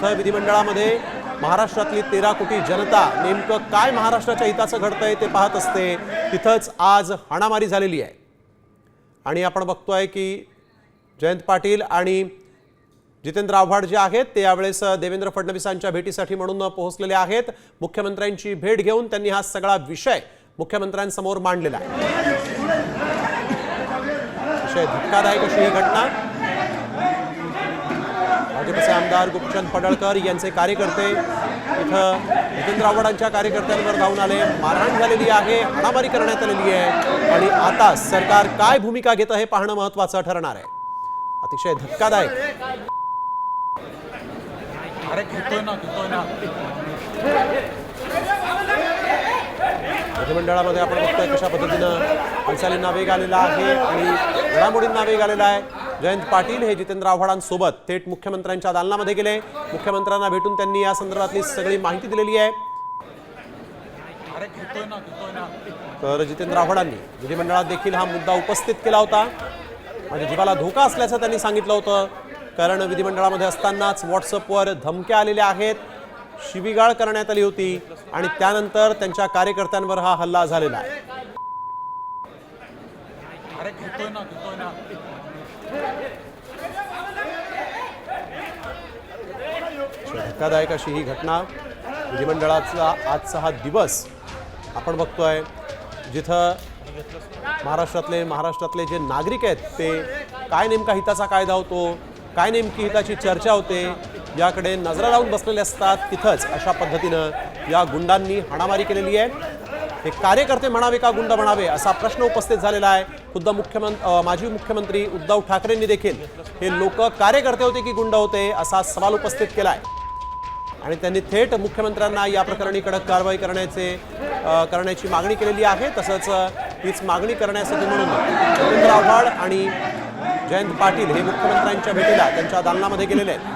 जिथं विधिमंडळामध्ये महाराष्ट्रातली 13 कोटी जनता नेमकं काय महाराष्ट्राच्या हिताचं घडतंय ते पाहत असते, तिथंच आज हाणामारी झालेली आहे। आणि आपण बघतोय की जयंत पाटील आणि जितेंद्र आव्हाड जे आहेत ते यावेळेस देवेंद्र फडणवीसांच्या भेटीसाठी म्हणून पोहोचलेले आहेत। मुख्यमंत्र्यांची भेट घेऊन त्यांनी हा सगळा विषय मुख्यमंत्र्यांसमोर मांडलेला आहे। विषय धक्कादायक अशी ही घटना। भाजपचे आमदार गोपीचंद पडळकर यांचे कार्यकर्ते इथं जितेंद्र आव्हाडांच्या कार्यकर्त्यांवर धावून आले, मारहाण झालेली आहे, हाणामारी करण्यात आलेली आहे आणि आता सरकार काय भूमिका घेतं हे पाहणं महत्त्वाचं ठरणार आहे। अतिशय धक्कादायक। विधिमंडळामध्ये आपण बघतोय कशा पद्धतीनं हालचालींना वेग आलेला आहे आणि घडामोडींना वेग आलेला आहे। जयंत पाटील हे जितेंद्र आव्हाडांसोबत थेट मुख्यमंत्र्यांच्या दालनामध्ये गेले। मुख्यमंत्र्यांना भेटून त्यांनी या संदर्भातली सगळी माहिती दिलेली आहे। तर जितेंद्र आव्हाडांनी विधिमंडळात देखील हा मुद्दा उपस्थित केला होता। माझ्या जीवाला धोका असल्याचं त्यांनी सांगितलं होतं, कारण विधिमंडळामध्ये असतानाच व्हॉट्सअपवर धमक्या आलेल्या आहेत, शिवीगाळ करण्यात आली होती आणि त्यानंतर त्यांच्या कार्यकर्त्यांवर हा हल्ला झालेला आहे। धक्कादायक अशी ही घटना। विधिमंडळाचा आजचा हा दिवस आपण बघतोय जिथं महाराष्ट्रातले जे नागरिक आहेत ते काय नेमका हिताचा कायदा होतो, काय नेमकी हिताची चर्चा होते याकडे नजरा लावून बसलेले असतात। तिथंच अशा पद्धतीनं या गुंडांनी हाणामारी केलेली आहे। हे कार्यकर्ते म्हणावे का गुंड म्हणावे असा प्रश्न उपस्थित झालेला आहे। खुद्द माजी मुख्यमंत्री उद्धव ठाकरेंनी देखील हे लोक कार्यकर्ते होते की गुंड होते असा सवाल उपस्थित केला आहे आणि त्यांनी थेट मुख्यमंत्र्यांना या प्रकरणी कडक कारवाई करण्याची मागणी केलेली आहे। तसंच हीच मागणी करण्यासाठी म्हणून जितेंद्र आव्हाड आणि जयंत पाटील हे मुख्यमंत्र्यांच्या भेटीला त्यांच्या दालनामध्ये गेलेले आहेत।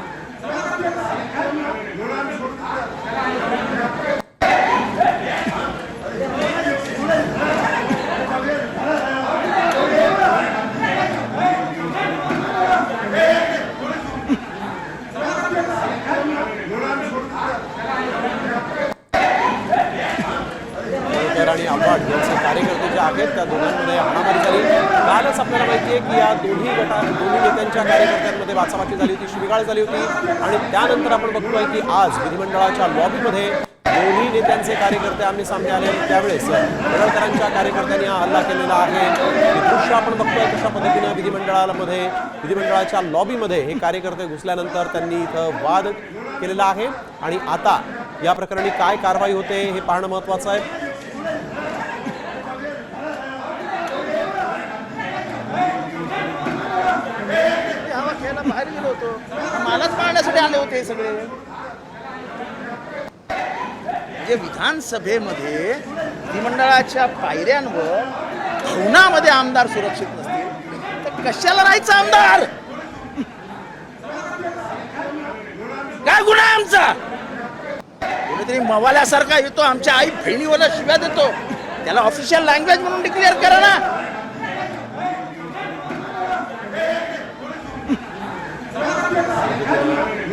आणि आव्हाड यांचे कार्यकर्ते जे आहेत त्या दोघांमध्ये हाणामारी झाली। कालच आपल्याला माहिती आहे की या दोन्ही नेत्यांच्या कार्यकर्त्यांमध्ये वाचावाची झाली होती, शिवीगाळ झाली होती आणि त्यानंतर आपण बघतोय की आज विधिमंडळाच्या लॉबीमध्ये दोन्ही नेत्यांचे कार्यकर्ते आम्ही सामने आले आणि त्यावेळेस पडळकरांच्या कार्यकर्त्यांनी हा हल्ला केलेला आहे। हे दृश्य आपण बघतोय कशा पद्धतीनं विधिमंडळाच्या लॉबीमध्ये हे कार्यकर्ते घुसल्यानंतर त्यांनी इथं वाद केलेला आहे आणि आता या प्रकरणी काय कारवाई होते हे पाहणं महत्त्वाचं आहे। बाहेर गेलो होतो, मलाच पाहण्यासाठी आले होते सगळे। म्हणजे विधानसभेमध्ये विधिमंडळाच्या पायऱ्यांवर भवनामध्ये आमदार सुरक्षित नसतील तर कशाला राहायचं आमदार? काय गुन्हा आमचा? कोणीतरी मवाल्यासारखा येतो आमच्या आई बहिणीवाला शिव्या देतो, त्याला ऑफिशियल लँग्वेज म्हणून डिक्लेअर करा ना।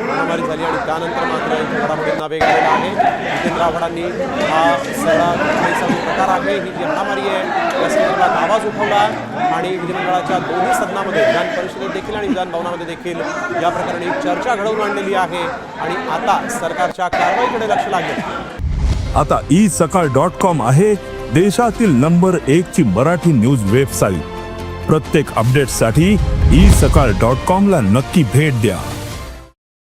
हाणामारी झाली आणि त्यानंतर मात्र इथे घडामोडींना वेग आलेला आहे। जितेंद्र आव्हाडांनी हा सगळा घटनेचा जो प्रकार आहे, ही जी हाणामारी आहे या संदर्भात आवाज उठवला आणि विधिमंडळाच्या दोन्ही सदनामध्ये विधान परिषदेत देखील आणि विधान भवनामध्ये देखील या प्रकरणी चर्चा घडवून आणलेली आहे आणि आता सरकारच्या कारवाईकडे लक्ष लागेल। आता isakal.com आहे देशातील नंबर 1 ची मराठी न्यूज वेबसाईट। प्रत्येक अपडेटसाठी isakal.com ला नक्की भेट द्या।